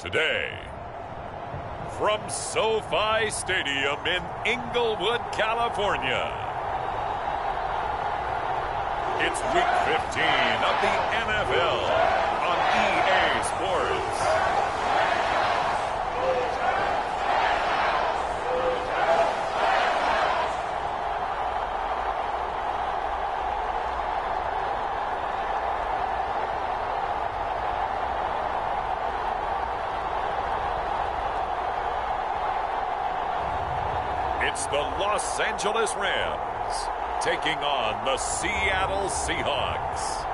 today, from SoFi Stadium in Inglewood, California, it's Week 15 of the NFL on EA Sports. It's the Los Angeles Rams taking on the Seattle Seahawks.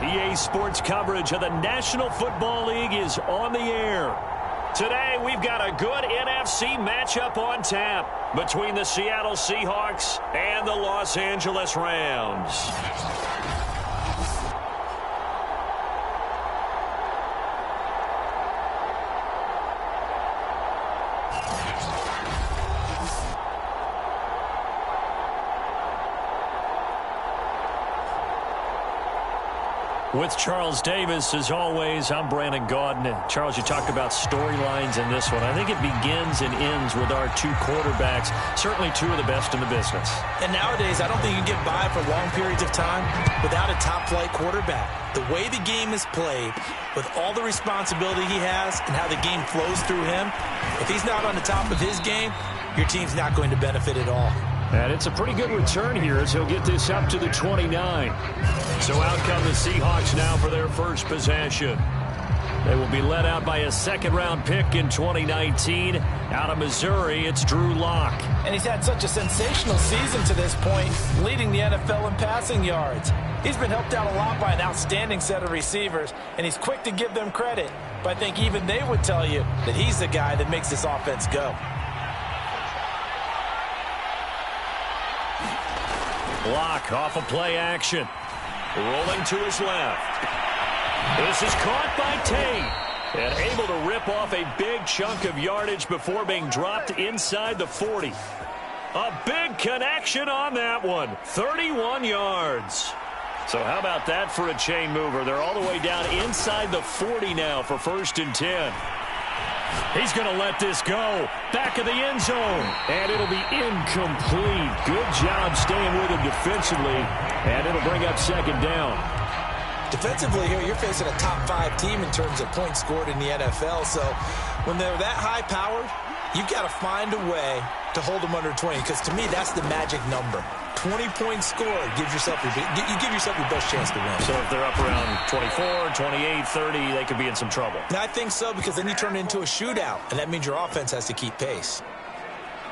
EA Sports coverage of the National Football League is on the air. Today, we've got a good NFC matchup on tap between the Seattle Seahawks and the Los Angeles Rams. With Charles Davis, as always, I'm Brandon Gaudin. Charles, you talked about storylines in this one. I think it begins and ends with our two quarterbacks, certainly two of the best in the business. And nowadays, I don't think you can get by for long periods of time without a top-flight quarterback. The way the game is played, with all the responsibility he has and how the game flows through him, if he's not on the top of his game, your team's not going to benefit at all. And it's a pretty good return here as he'll get this up to the 29. So out come the Seahawks now for their first possession. They will be led out by a second-round pick in 2019. Out of Missouri, it's Drew Lock. And he's had such a sensational season to this point, leading the NFL in passing yards. He's been helped out a lot by an outstanding set of receivers, and he's quick to give them credit. But I think even they would tell you that he's the guy that makes this offense go. Lock off of play action. Rolling to his left. This is caught by Tate. And able to rip off a big chunk of yardage before being dropped inside the 40. A big connection on that one. 31 yards. So how about that for a chain mover? They're all the way down inside the 40 now for 1st and 10. He's going to let this go. Back of the end zone. And it'll be incomplete. Good job staying with him defensively. And it'll bring up 2nd down. Defensively here, you're facing a top-5 team in terms of points scored in the NFL. So when they're that high-powered, you've got to find a way to hold them under 20. Because to me, that's the magic number. 20 points scored. You give yourself your best chance to win. So if they're up around 24, 28, 30, they could be in some trouble. And I think so, because then you turn it into a shootout, and that means your offense has to keep pace.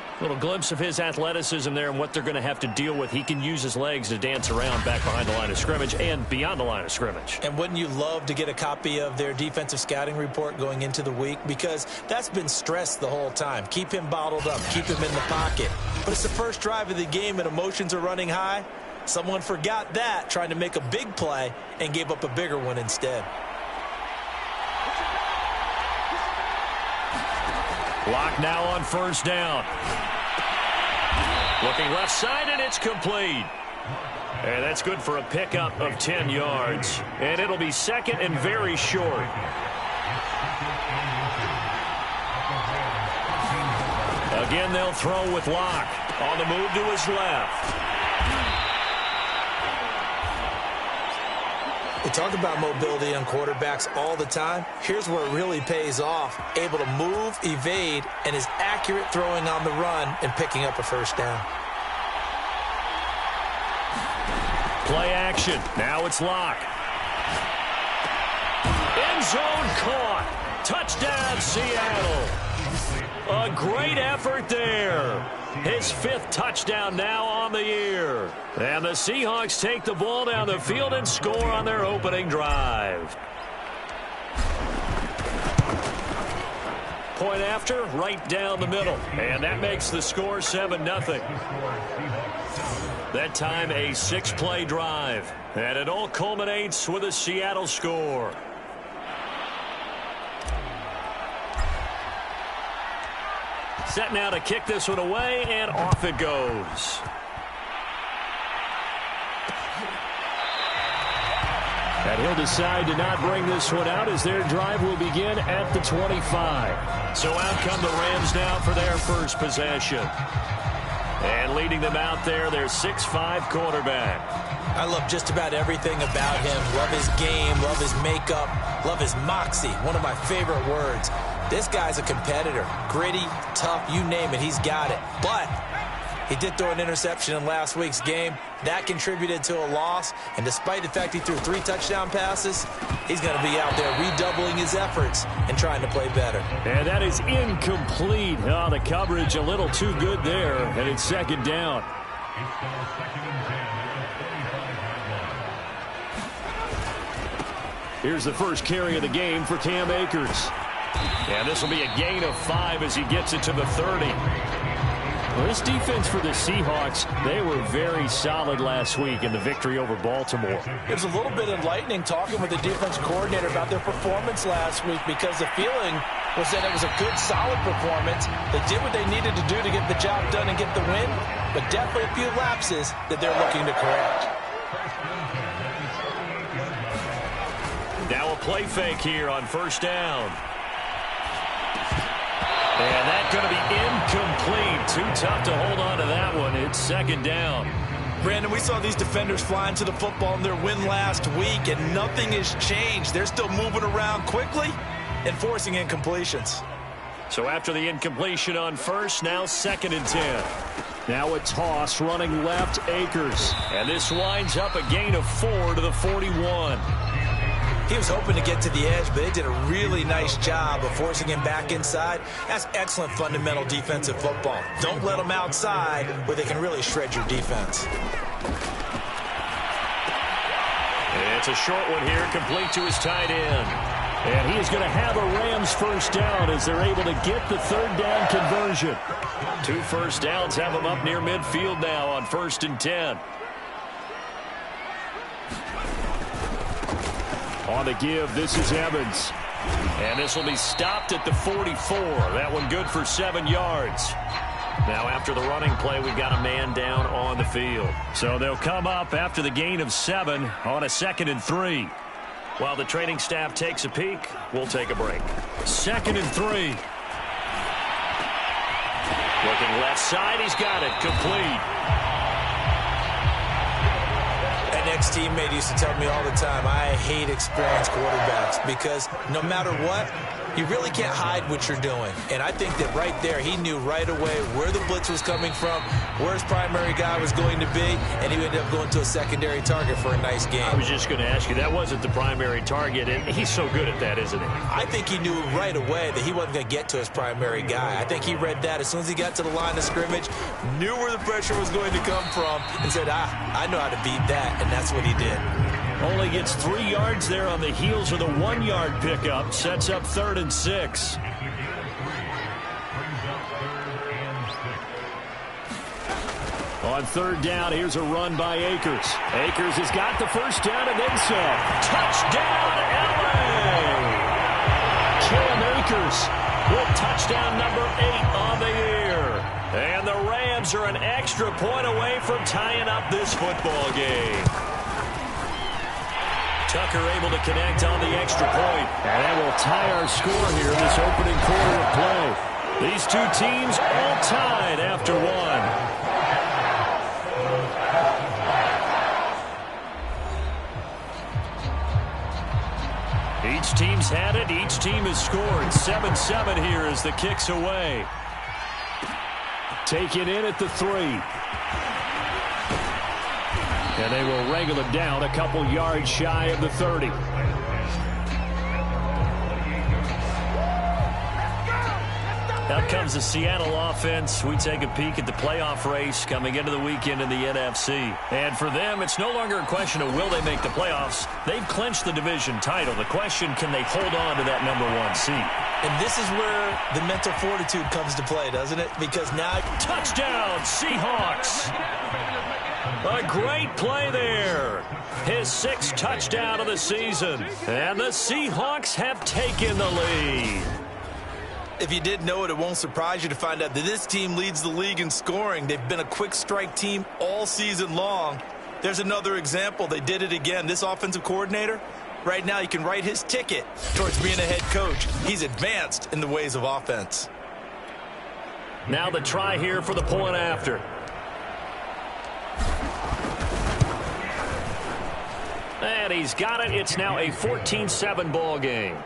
A little glimpse of his athleticism there and what they're going to have to deal with. He can use his legs to dance around back behind the line of scrimmage and beyond the line of scrimmage. And wouldn't you love to get a copy of their defensive scouting report going into the week? Because that's been stressed the whole time. Keep him bottled up. Keep him in the pocket. But it's the first drive of the game and emotions are running high. Someone forgot that, trying to make a big play, and gave up a bigger one instead. Lock now on 1st down. Looking left side, and it's complete. And that's good for a pickup of 10 yards. And it'll be 2nd and very short. Again, they'll throw with Lock. On the move to his left. We talk about mobility on quarterbacks all the time. Here's where it really pays off. Able to move, evade, and is accurate throwing on the run and picking up a 1st down. Play action. Now it's Lock. End zone caught. Touchdown, Seattle. A great effort there. His 5th touchdown now on the year. And the Seahawks take the ball down the field and score on their opening drive. Point after, right down the middle. And that makes the score 7-0. That time a 6-play drive. And it all culminates with a Seattle score. Set now to kick this one away, and off it goes. And he'll decide to not bring this one out as their drive will begin at the 25. So out come the Rams now for their first possession. And leading them out there, their 6'5" quarterback. I love just about everything about him. Love his game, love his makeup, love his moxie. One of my favorite words. This guy's a competitor. Gritty, tough, you name it, he's got it. But he did throw an interception in last week's game. That contributed to a loss. And despite the fact he threw 3 touchdown passes, he's going to be out there redoubling his efforts and trying to play better. And that is incomplete. Oh, the coverage a little too good there. And it's second down. Here's the first carry of the game for Cam Akers. And this will be a gain of 5 as he gets it to the 30. Well, this defense for the Seahawks, they were very solid last week in the victory over Baltimore. It was a little bit enlightening talking with the defense coordinator about their performance last week because the feeling was that it was a good, solid performance. They did what they needed to do to get the job done and get the win, but definitely a few lapses that they're looking to correct. Now a play fake here on first down. And that's going to be incomplete. Too tough to hold on to that one. It's second down. Brandon, we saw these defenders flying to the football in their win last week, and nothing has changed. They're still moving around quickly and forcing incompletions. So after the incompletion on first, now 2nd and 10. Now a toss running left, Akers. And this winds up a gain of 4 to the 41. He was hoping to get to the edge, but they did a really nice job of forcing him back inside. That's excellent fundamental defensive football. Don't let them outside where they can really shred your defense. It's a short one here, complete to his tight end. And he is going to have a Rams first down as they're able to get the 3rd down conversion. 2 first downs have them up near midfield now on 1st and 10. On the give, this is Evans. And this will be stopped at the 44. That one good for 7 yards. Now after the running play, we've got a man down on the field. So they'll come up after the gain of 7 on a 2nd and 3. While the training staff takes a peek, we'll take a break. 2nd and 3. Looking left side, he's got it, complete. An ex-teammate used to tell me all the time, I hate experienced quarterbacks because no matter what, you really can't hide what you're doing. And I think that right there, he knew right away where the blitz was coming from, where his primary guy was going to be, and he ended up going to a secondary target for a nice game. I was just going to ask you, that wasn't the primary target, and he's so good at that, isn't he? I think he knew right away that he wasn't going to get to his primary guy. I think he read that as soon as he got to the line of scrimmage, knew where the pressure was going to come from, and said, I know how to beat that, and that's what he did. Only gets 3 yards there on the heels of the 1-yard pickup. Sets up 3rd and 6. On 3rd down, here's a run by Akers. Akers has got the first down and then some. Touchdown, LA! Cam Akers with touchdown number 8 on the year. And the Rams are an extra point away from tying up this football game. Tucker able to connect on the extra point. And that will tie our score here in this opening quarter of play. These two teams all tied after 1. Each team's had it. Each team has scored. 7-7 here as the kick's away. Taken in at the 3. And they will wrangle it down a couple yards shy of the 30. Out comes the Seattle offense. We take a peek at the playoff race coming into the weekend in the NFC. And for them, it's no longer a question of will they make the playoffs. They've clinched the division title. The question, can they hold on to that number 1 seed? And this is where the mental fortitude comes to play, doesn't it? Because now... Touchdown, Seahawks! A great play there. His 6th touchdown of the season. And the Seahawks have taken the lead. If you didn't know it, it won't surprise you to find out that this team leads the league in scoring. They've been a quick strike team all season long. There's another example. They did it again. This offensive coordinator, Right now, he can write his ticket towards being a head coach. He's advanced in the ways of offense. Now the try here for the point after. And he's got it. It's now a 14-7 ball game.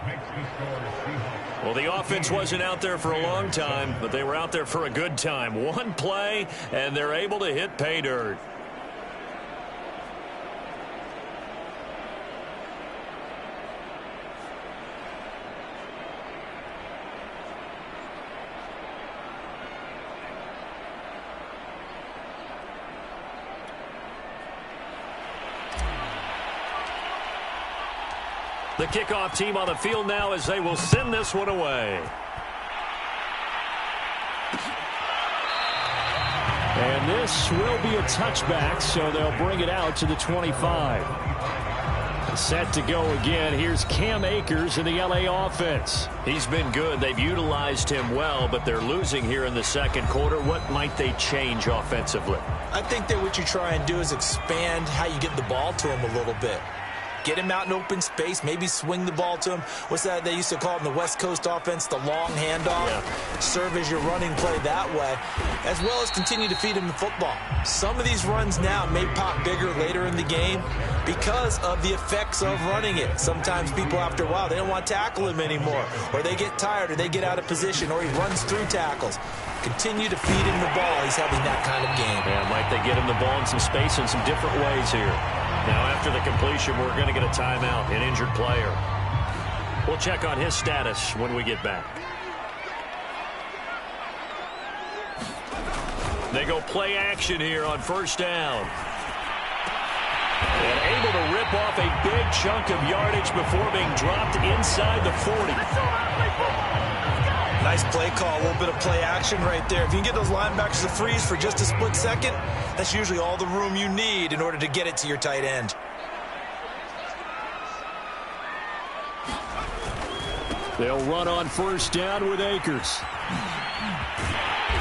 Well, the offense wasn't out there for a long time, but they were out there for a good time. One play, and they're able to hit pay dirt. The kickoff team on the field now as they will send this one away. And this will be a touchback, so they'll bring it out to the 25. Set to go again. Here's Cam Akers in the LA offense. He's been good. They've utilized him well, but they're losing here in the second quarter. What might they change offensively? I think that what you try and do is expand how you get the ball to him a little bit. Get him out in open space, maybe swing the ball to him. What's that they used to call it in the West Coast offense, the long handoff? Yeah. Serve as your running play that way, as well as continue to feed him the football. Some of these runs now may pop bigger later in the game because of the effects of running it. Sometimes people, after a while, they don't want to tackle him anymore, or they get tired, or they get out of position, or he runs through tackles. Continue to feed him the ball. He's having that kind of game. Yeah, might they get him the ball in some space in some different ways here. Now, after the completion, we're going to get a timeout, an injured player. We'll check on his status when we get back. They go play action here on first down. And able to rip off a big chunk of yardage before being dropped inside the 40. Nice play call, a little bit of play action right there. If you can get those linebackers to freeze for just a split second, that's usually all the room you need in order to get it to your tight end. They'll run on first down with Akers.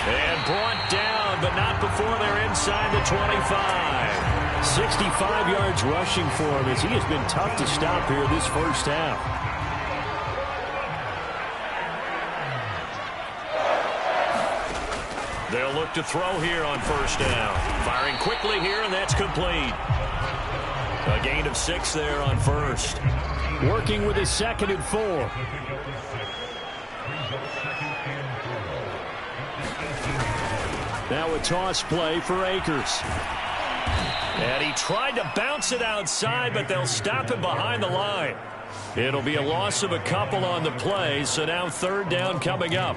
And brought down, but not before they're inside the 25. 65 yards rushing for him as he has been tough to stop here this first half. They'll look to throw here on first down. Firing quickly here, and that's complete. A gain of 6 there on first. Working with his 2nd and 4. Now a toss play for Akers. And he tried to bounce it outside, but they'll stop him behind the line. It'll be a loss of a couple on the play, so now third down coming up.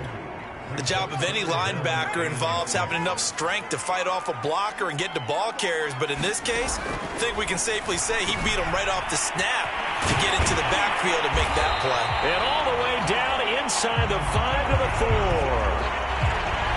The job of any linebacker involves having enough strength to fight off a blocker and get to ball carriers. But in this case, I think we can safely say he beat him right off the snap to get into the backfield and make that play. And all the way down inside the 5 to the 4.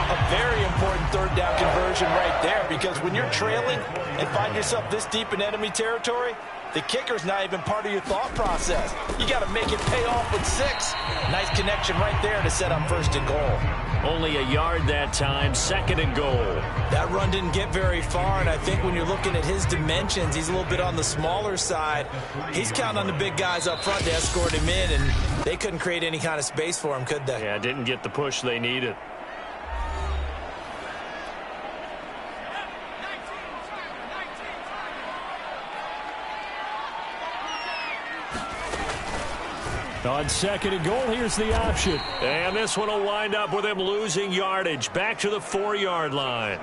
A very important third down conversion right there, because when you're trailing and find yourself this deep in enemy territory, the kicker's not even part of your thought process. You got to make it pay off with 6. Nice connection right there to set up first and goal. Only a yard that time, 2nd and goal. That run didn't get very far, and I think when you're looking at his dimensions, he's a little bit on the smaller side. He's counting on the big guys up front to escort him in, and they couldn't create any kind of space for him, could they? Yeah, didn't get the push they needed. On 2nd and goal, here's the option. And this one will wind up with him losing yardage back to the 4-yard line.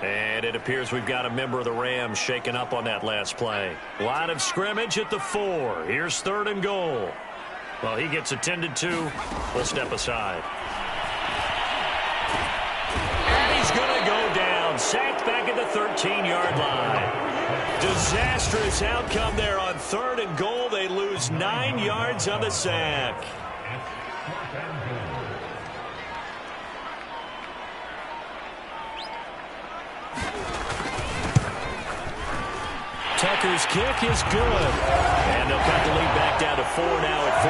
And it appears we've got a member of the Rams shaken up on that last play. Line of scrimmage at the 4. Here's 3rd and goal. Well, he gets attended to. We'll step aside. And he's going to go down. Sacked back at the 13-yard line. Disastrous outcome there on 3rd and goal. They lose 9 yards on the sack. Tucker's kick is good. And they'll cut the lead back down to 4 now at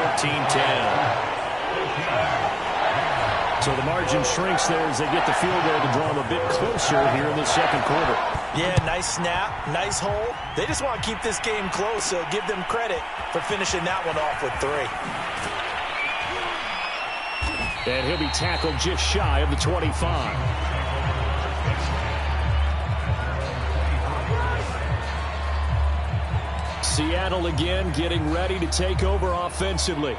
So the margin shrinks there as they get the field goal to draw them a bit closer here in the second quarter. Yeah, nice snap, nice hold. They just want to keep this game close, so give them credit for finishing that one off with 3. And he'll be tackled just shy of the 25. Seattle again getting ready to take over offensively.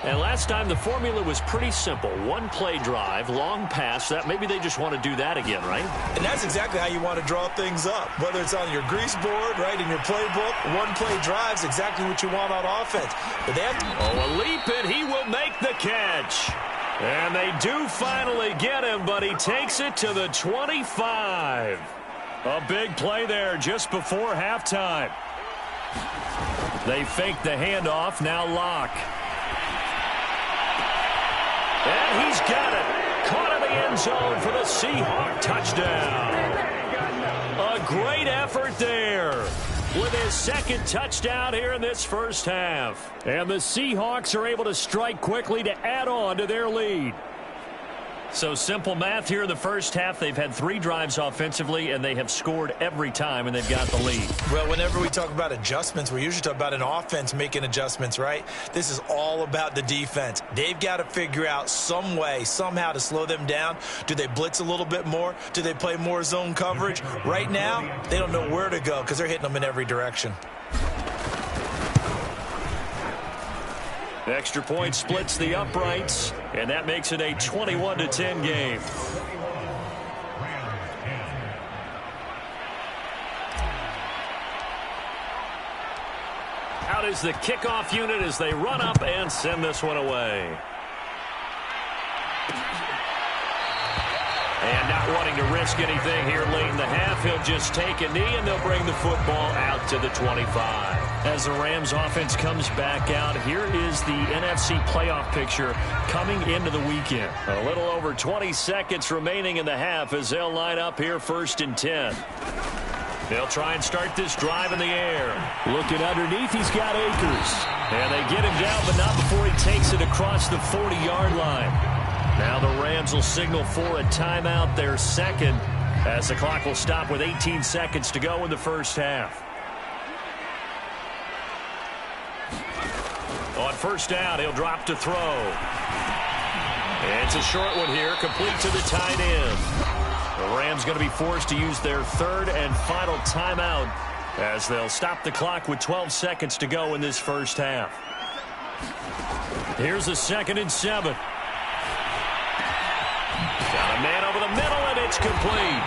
And last time the formula was pretty simple. One play drive, long pass. That maybe they just want to do that again, right? And that's exactly how you want to draw things up. Whether it's on your grease board, right, in your playbook, one play drive's exactly what you want on offense. But they have to... Oh, a leap, and he will make the catch. And they do finally get him, but he takes it to the 25. A big play there just before halftime. They fake the handoff, now Locke. And he's got it. Caught in the end zone for the Seahawks touchdown. A great effort there with his second touchdown here in this first half. And the Seahawks are able to strike quickly to add on to their lead. So simple math here in the first half. They've had 3 drives offensively, and they have scored every time, and they've got the lead. Well, whenever we talk about adjustments, we usually talk about an offense making adjustments, right? This is all about the defense. They've got to figure out some way, somehow to slow them down. Do they blitz a little bit more? Do they play more zone coverage? Right now, they don't know where to go because they're hitting them in every direction. Extra point splits the uprights, and that makes it a 21-10 game. Out is the kickoff unit as they run up and send this one away. And not wanting to risk anything here late in the half, he'll just take a knee, and they'll bring the football out to the 25. As the Rams offense comes back out, here is the NFC playoff picture coming into the weekend. A little over 20 seconds remaining in the half as they'll line up here 1st and 10. They'll try and start this drive in the air. Looking underneath, he's got Akers. And they get him down, but not before he takes it across the 40-yard line. Now the Rams will signal for a timeout, their second, as the clock will stop with 18 seconds to go in the first half. On first down, he'll drop to throw. It's a short one here, complete to the tight end. The Rams going to be forced to use their 3rd and final timeout as they'll stop the clock with 12 seconds to go in this first half. Here's a 2nd and 7. Got a man over the middle, and it's complete.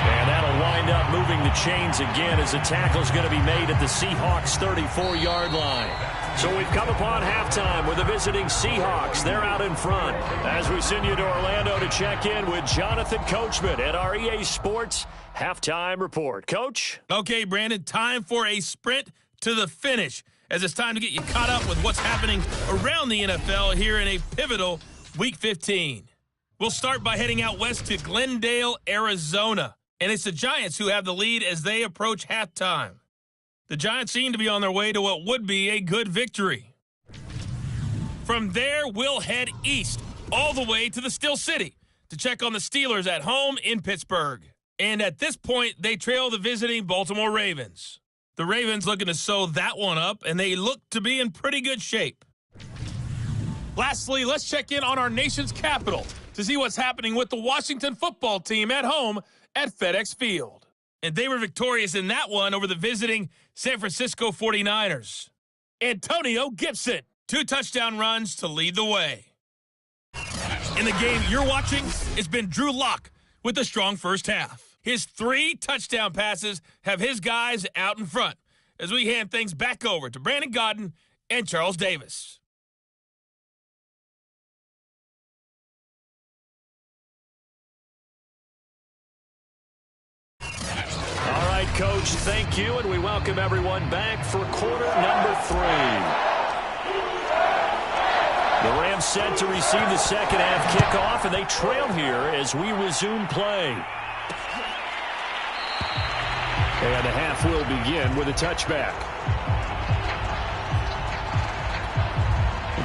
And that'll wind up moving the chains again as the tackle's going to be made at the Seahawks' 34-yard line. So we've come upon halftime with the visiting Seahawks. They're out in front. As we send you to Orlando to check in with Jonathan Coachman at our EA Sports Halftime Report. Coach? Okay, Brandon, time for a sprint to the finish, as it's time to get you caught up with what's happening around the NFL here in a pivotal Week 15. We'll start by heading out west to Glendale, Arizona. And it's the Giants who have the lead as they approach halftime. The Giants seem to be on their way to what would be a good victory. From there, we'll head east all the way to the Steel City to check on the Steelers at home in Pittsburgh. And at this point, they trail the visiting Baltimore Ravens. The Ravens looking to sew that one up, and they look to be in pretty good shape. Lastly, let's check in on our nation's capital to see what's happening with the Washington football team at home at FedEx Field. And they were victorious in that one over the visiting San Francisco 49ers. Antonio Gibson, 2 touchdown runs to lead the way. In the game you're watching, it's been Drew Lock with a strong first half. His 3 touchdown passes have his guys out in front as we hand things back over to Brandon Godden and Charles Davis. All right, Coach, thank you, and we welcome everyone back for quarter number 3. The Rams set to receive the second half kickoff, and they trail here as we resume play. And the half will begin with a touchback.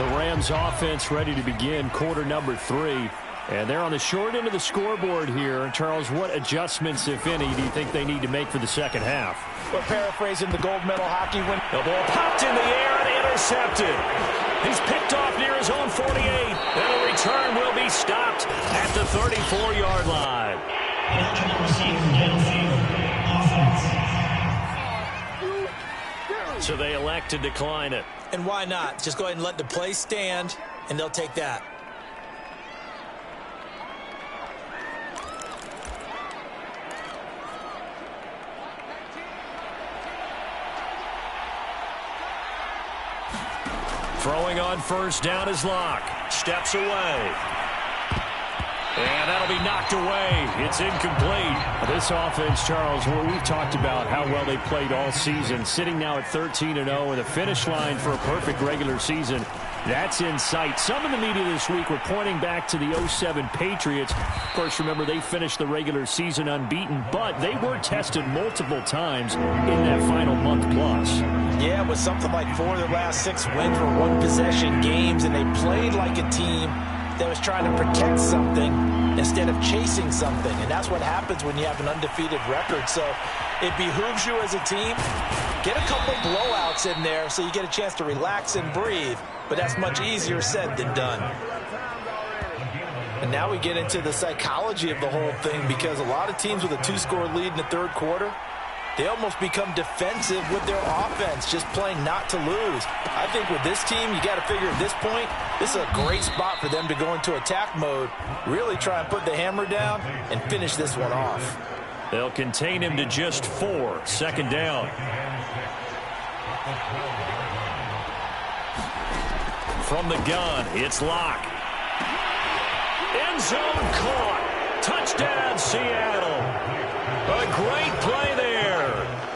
The Rams offense ready to begin quarter number 3. And they're on the short end of the scoreboard here. Charles, what adjustments, if any, do you think they need to make for the second half? We're paraphrasing the gold medal hockey win. The ball popped in the air and intercepted. He's picked off near his own 48. And the return will be stopped at the 34-yard line. So they elect to decline it. And why not? Just go ahead and let the play stand, and they'll take that. Throwing on first down is Locke. Steps away. And that'll be knocked away. It's incomplete. This offense, Charles, well, we've talked about how well they played all season, sitting now at 13-0 with a finish line for a perfect regular season. That's in sight. Some in the media this week were pointing back to the 07 Patriots. Of course, remember, they finished the regular season unbeaten, but they were tested multiple times in that final month plus. Yeah, it was something like 4 of their last 6 wins were one-possession games, and they played like a team that was trying to protect something instead of chasing something. And that's what happens when you have an undefeated record. So it behooves you as a team, get a couple blowouts in there so you get a chance to relax and breathe. But that's much easier said than done. And now we get into the psychology of the whole thing, because a lot of teams with a 2-score lead in the third quarter, they almost become defensive with their offense, just playing not to lose. I think with this team, you got to figure at this point, this is a great spot for them to go into attack mode, really try and put the hammer down and finish this one off. They'll contain him to just 4. Second down. From the gun, it's Locke. End zone caught. Touchdown, Seattle. A great play there.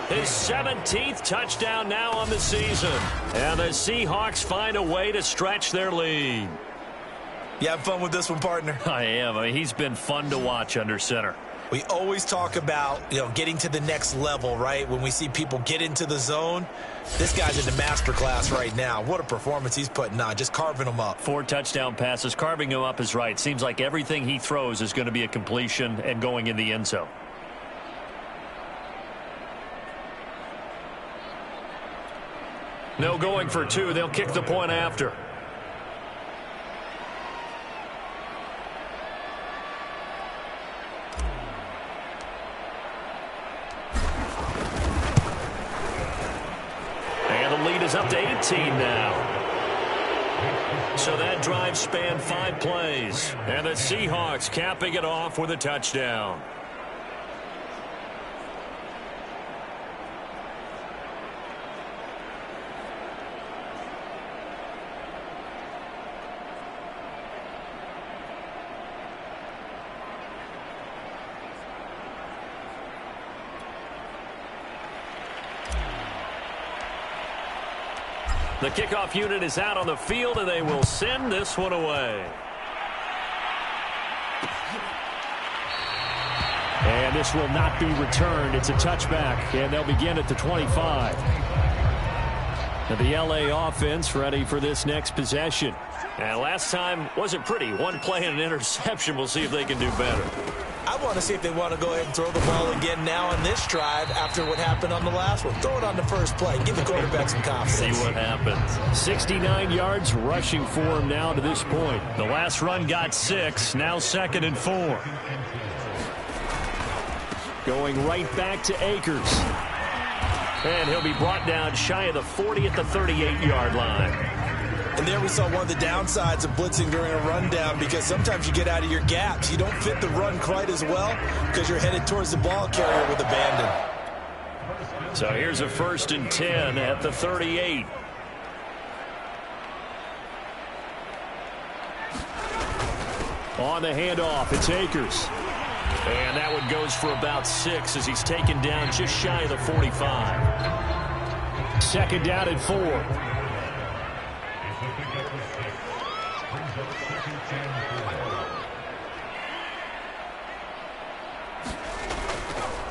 His 17th touchdown now on the season. And the Seahawks find a way to stretch their lead. You having fun with this one, partner? I am. I mean, he's been fun to watch under center. We always talk about, getting to the next level, right? When we see people get into the zone, this guy's in the masterclass right now. What a performance he's putting on, just carving them up. 4 touchdown passes. Carving him up is right. Seems like everything he throws is going to be a completion and going in the end zone. No going for 2. They'll kick the point after. And the lead is up to 18 now. So that drive spanned 5 plays. And the Seahawks capping it off with a touchdown. The kickoff unit is out on the field, and they will send this one away. And this will not be returned. It's a touchback, and they'll begin at the 25. And the LA offense ready for this next possession. And last time wasn't pretty. 1 play and an interception. We'll see if they can do better. I want to see if they want to go ahead and throw the ball again now on this drive after what happened on the last one. Throw it on the first play. Give the quarterback some confidence. See what happens. 69 yards rushing for him now to this point. The last run got 6. Now 2nd and 4. Going right back to Akers. And he'll be brought down shy of the 40 at the 38-yard line. And there we saw one of the downsides of blitzing during a rundown, because sometimes you get out of your gaps. You don't fit the run quite as well because you're headed towards the ball carrier with abandon. So here's a 1st and 10 at the 38. On the handoff, it's Akers. And that one goes for about 6 as he's taken down just shy of the 45. 2nd down and 4.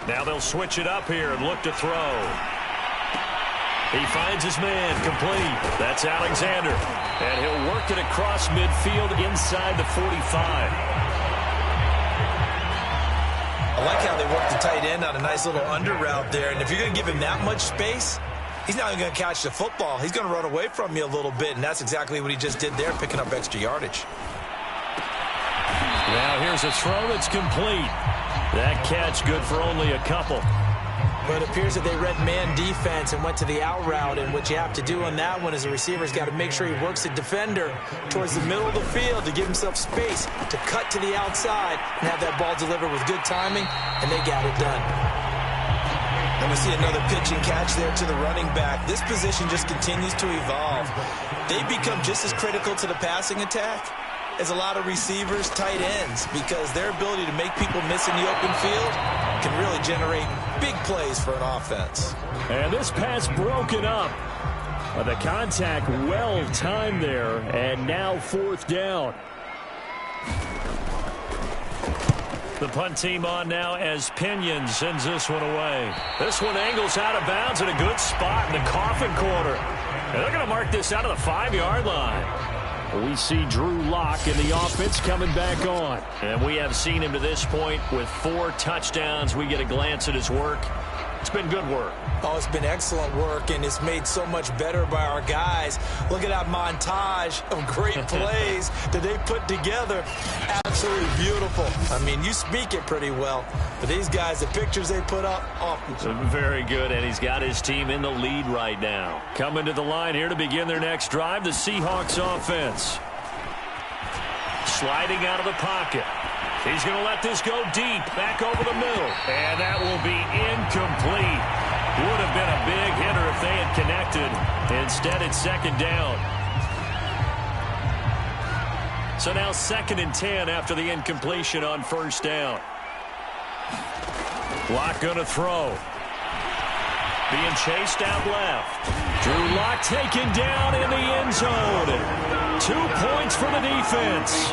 Now they'll switch it up here and look to throw. He finds his man, complete. That's Alexander. And he'll work it across midfield inside the 45. I like how they work the tight end on a nice little under route there. And if you're going to give him that much space, he's not even going to catch the football. He's going to run away from you a little bit, and that's exactly what he just did there, picking up extra yardage. Now here's a throw that's complete. That catch good for only a couple. But it appears that they read man defense and went to the out route, and what you have to do on that one is the receiver's got to make sure he works the defender towards the middle of the field to give himself space to cut to the outside and have that ball delivered with good timing, and they got it done. And we see another pitch and catch there to the running back. This position just continues to evolve. They become just as critical to the passing attack as a lot of receivers, tight ends, because their ability to make people miss in the open field can really generate big plays for an offense. And this pass broken up. The contact well timed there, and now 4th down. The punt team on now as Pinion sends this one away. This one angles out of bounds in a good spot in the coffin corner. And they're going to mark this out of the 5-yard line. We see Drew Lock in the offense coming back on. And we have seen him to this point with 4 touchdowns. We get a glance at his work. It's been good work. Oh, it's been excellent work, and it's made so much better by our guys. Look at that montage of great plays that they put together. Absolutely beautiful. I mean, you speak it pretty well, but these guys, the pictures they put up, oh. Very good, and he's got his team in the lead right now. Coming to the line here to begin their next drive, the Seahawks offense. Sliding out of the pocket. He's going to let this go deep, back over the middle. And that will be incomplete. Would have been a big hitter if they had connected. Instead, it's 2nd down. So now 2nd and 10 after the incompletion on 1st down. Lock going to throw. Being chased out left. Drew Lock taken down in the end zone. 2 points for the defense.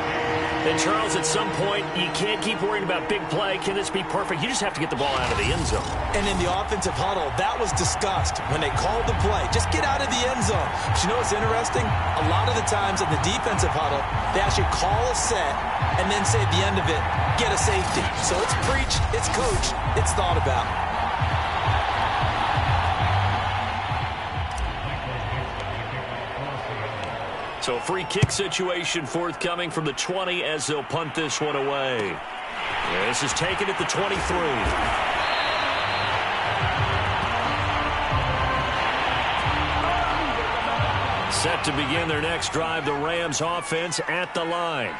And, Charles, at some point, you can't keep worrying about big play. Can this be perfect? You just have to get the ball out of the end zone. And in the offensive huddle, that was discussed when they called the play. Just get out of the end zone. But you know what's interesting? A lot of the times in the defensive huddle, they actually call a set and then say at the end of it, get a safety. So it's preached, it's coached, it's thought about. So a free kick situation forthcoming from the 20 as they'll punt this one away. This is taken at the 23. Set to begin their next drive, the Rams offense at the line.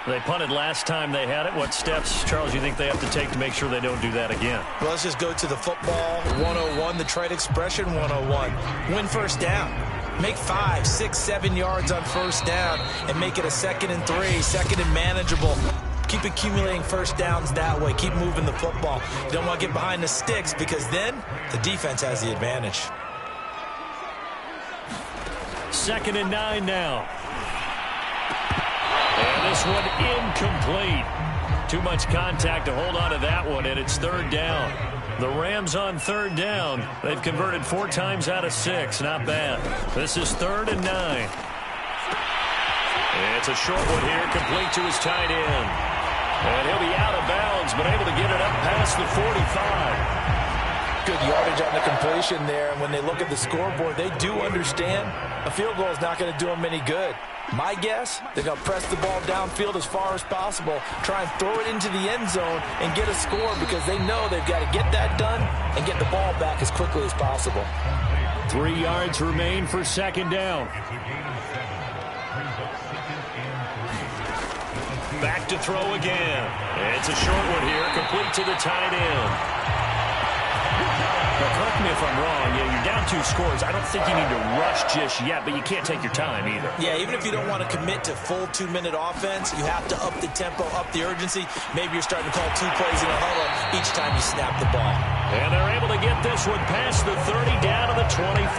They punted last time they had it. What steps, Charles, do you think they have to take to make sure they don't do that again? Well, let's just go to the football 101, the trite expression 101. Win 1st down. Make 5, 6, 7 yards on 1st down and make it a 2nd and 3, 2nd and manageable. Keep accumulating 1st downs that way. Keep moving the football. You don't want to get behind the sticks because then the defense has the advantage. 2nd and 9 now. And this one incomplete. Too much contact to hold on to that one, and it's 3rd down. The Rams on 3rd down. They've converted 4 times out of 6. Not bad. This is 3rd and 9. It's a short one here, complete to his tight end. And he'll be out of bounds, but able to get it up past the 45. Good yardage on the completion there. And when they look at the scoreboard, they do understand a field goal is not going to do them any good. My guess, they're going to press the ball downfield as far as possible, try and throw it into the end zone and get a score because they know they've got to get that done and get the ball back as quickly as possible. 3 yards remain for 2nd down. Back to throw again. It's a short one here, complete to the tight end. Now, correct me if I'm wrong. You're down 2 scores. I don't think you need to rush just yet, but you can't take your time either. Yeah, even if you don't want to commit to full 2-minute offense, you have to up the tempo, up the urgency. Maybe you're starting to call 2 plays in a huddle each time you snap the ball. And they're able to get this one past the 30 down to the 25.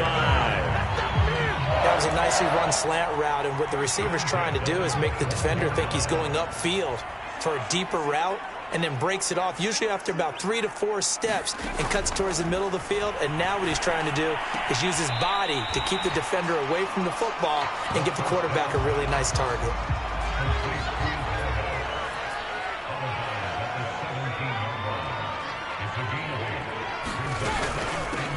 That was a nicely run slant route, and what the receiver's trying to do is make the defender think he's going upfield for a deeper route, and then breaks it off, usually after about 3 to 4 steps, and cuts towards the middle of the field. And now what he's trying to do is use his body to keep the defender away from the football and give the quarterback a really nice target.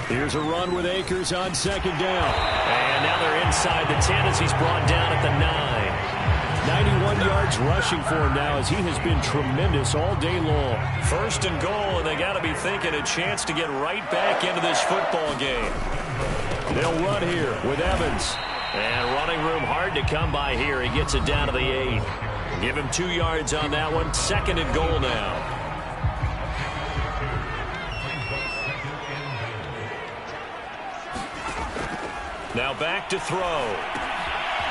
Here's a run with Akers on second down. And now they're inside the 10 as he's brought down at the 9. 91 yards rushing for him now as he has been tremendous all day long. First and goal, and they got to be thinking a chance to get right back into this football game. They'll run here with Evans. And running room hard to come by here. He gets it down to the 8. Give him 2 yards on that one. Second and goal now. Now back to throw.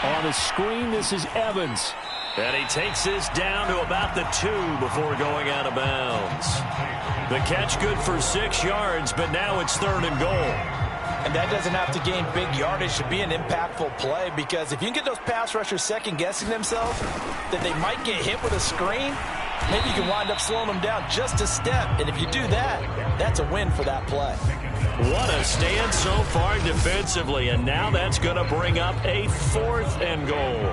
On the screen, this is Evans. And he takes this down to about the 2 before going out of bounds. The catch good for 6 yards, but now it's third and goal. And that doesn't have to gain big yardage to be an impactful play, because if you can get those pass rushers second-guessing themselves that they might get hit with a screen, maybe you can wind up slowing them down just a step. And if you do that, that's a win for that play. What a stand so far defensively, and now that's going to bring up a fourth and goal.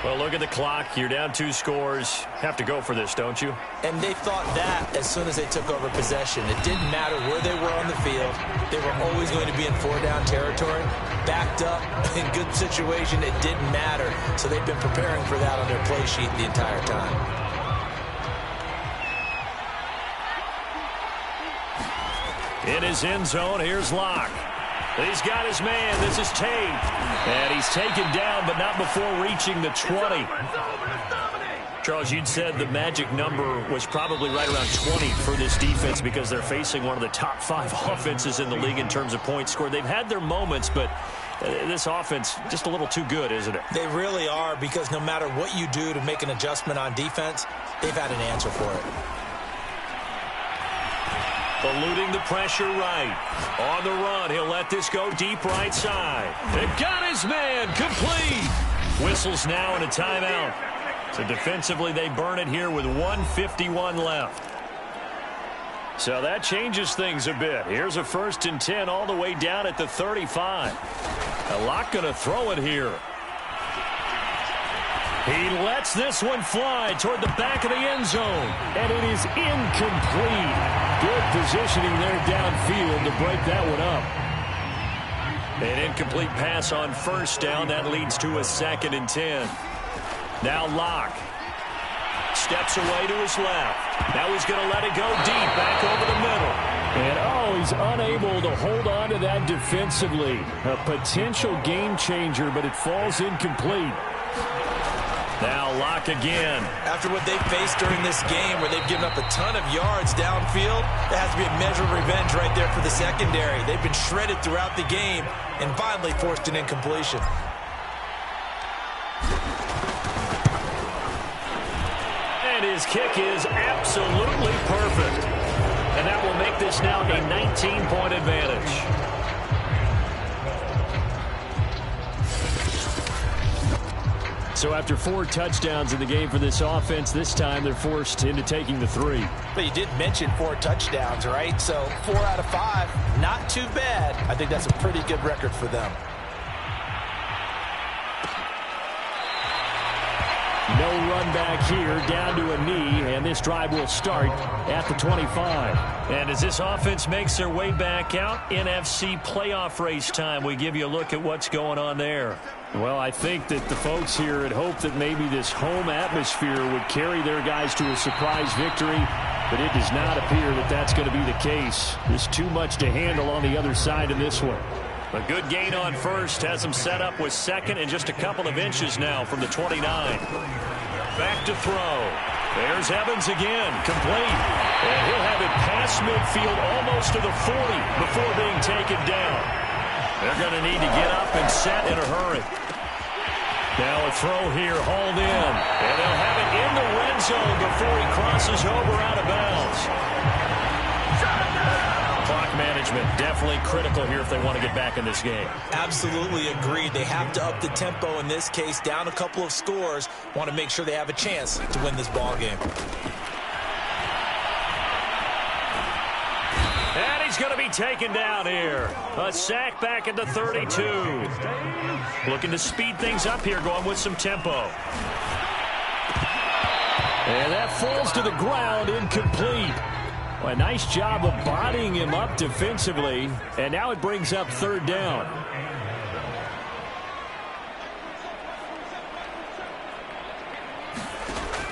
Well, look at the clock. You're down 2 scores. Have to go for this, don't you? And they thought that as soon as they took over possession. It didn't matter where they were on the field. They were always going to be in 4-down territory. Backed up, in good situation, it didn't matter. So they've been preparing for that on their play sheet the entire time. In his end zone, here's Locke. He's got his man. This is Tate. And he's taken down, but not before reaching the 20. Charles, you'd said the magic number was probably right around 20 for this defense because they're facing one of the top 5 offenses in the league in terms of points scored. They've had their moments, but this offense just a little too good, isn't it? They really are, because no matter what you do to make an adjustment on defense, they've had an answer for it. Eluding the pressure right. On the run, he'll let this go deep right side. They got his man, complete. Whistles now and a timeout. So defensively, they burn it here with 1:51 left. So that changes things a bit. Here's a 1st and 10 all the way down at the 35. A lot going to throw it here. He lets this one fly toward the back of the end zone. And it is incomplete. Good positioning there downfield to break that one up. An incomplete pass on 1st down. That leads to a 2nd and 10. Now Locke steps away to his left. Now he's going to let it go deep back over the middle. And, he's unable to hold on to that defensively. A potential game changer, but it falls incomplete. Now Locke again. After what they've faced during this game, where they've given up a ton of yards downfield, there has to be a measure of revenge right there for the secondary. They've been shredded throughout the game and finally forced an incompletion. And his kick is absolutely perfect. And that will make this now a 19-point advantage. So after 4 touchdowns in the game for this offense, this time they're forced into taking the 3. But you did mention 4 touchdowns, right? So 4 out of 5, not too bad. I think that's a pretty good record for them. No run back here, down to a knee, and this drive will start at the 25. And as this offense makes their way back out, NFC playoff race time, we give you a look at what's going on there. Well, I think that the folks here had hoped that maybe this home atmosphere would carry their guys to a surprise victory, but it does not appear that that's going to be the case. There's too much to handle on the other side of this one. A good gain on 1st has them set up with 2nd and just a couple of inches now from the 29. Back to throw. There's Evans again, complete. And he'll have it past midfield almost to the 40 before being taken down. They're going to need to get up and set in a hurry. Now a throw here, hauled in. And they'll have it in the red zone before he crosses over out of bounds. Clock management definitely critical here if they want to get back in this game. Absolutely agreed. They have to up the tempo in this case, down a couple of scores. Want to make sure they have a chance to win this ball game. he's going to be taken down here. A sack back at the 32. Looking to speed things up here, going with some tempo. And that falls to the ground, incomplete. Well, a nice job of bodying him up defensively, and now it brings up third down.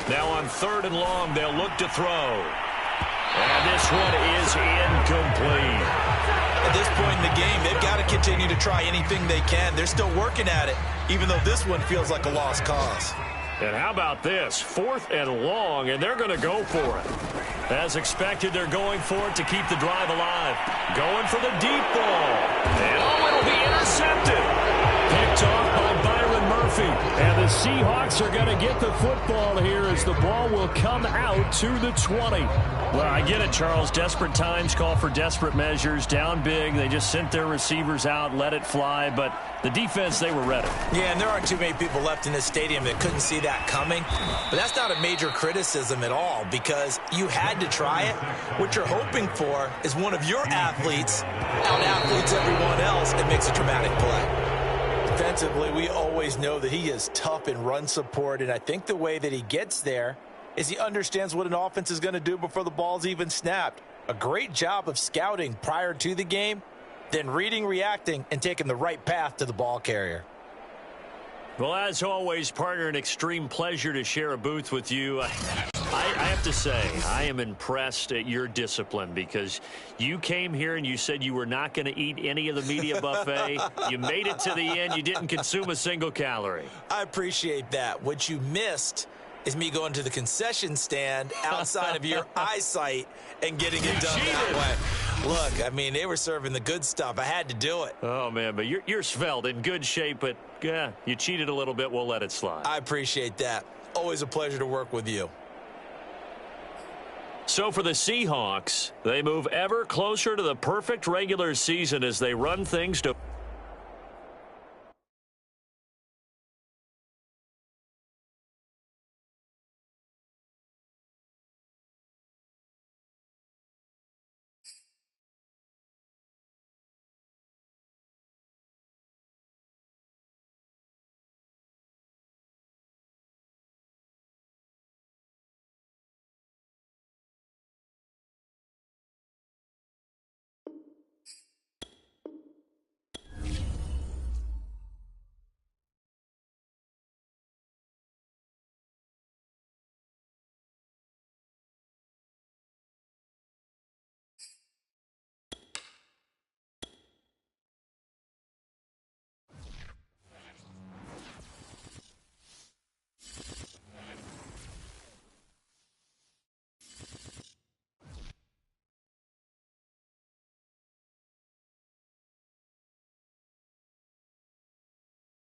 Now on 3rd and long, they'll look to throw. And this one is incomplete. At this point in the game, they've got to continue to try anything they can. They're still working at it, even though this one feels like a lost cause. And how about this? 4th and long, and they're going to go for it. As expected, they're going for it to keep the drive alive. Going for the deep ball. And it'll be intercepted. Picked off by Byron Murphy. And the Seahawks are going to get the football here as the ball will come out to the 20. Well, I get it, Charles. Desperate times call for desperate measures. Down big. They just sent their receivers out, let it fly. But the defense, they were ready. Yeah, and there aren't too many people left in this stadium that couldn't see that coming. But that's not a major criticism at all because you had to try it. What you're hoping for is one of your athletes out-athletes everyone else and makes a dramatic play. Defensively, we always know that he is tough in run support, and I think the way that he gets there is he understands what an offense is going to do before the ball's even snapped. A great job of scouting prior to the game, then reading, reacting, and taking the right path to the ball carrier. Well, as always, partner, an extreme pleasure to share a booth with you. I have to say, I am impressed at your discipline because you came here and you said you were not going to eat any of the media buffet. You made it to the end. You didn't consume a single calorie. I appreciate that. What you missed is me going to the concession stand outside of your eyesight and getting it done that way. Look, I mean, they were serving the good stuff. I had to do it. Oh, man, but you're svelte, in good shape, but yeah, you cheated a little bit. We'll let it slide. I appreciate that. Always a pleasure to work with you. So for the Seahawks, they move ever closer to the perfect regular season as they run things to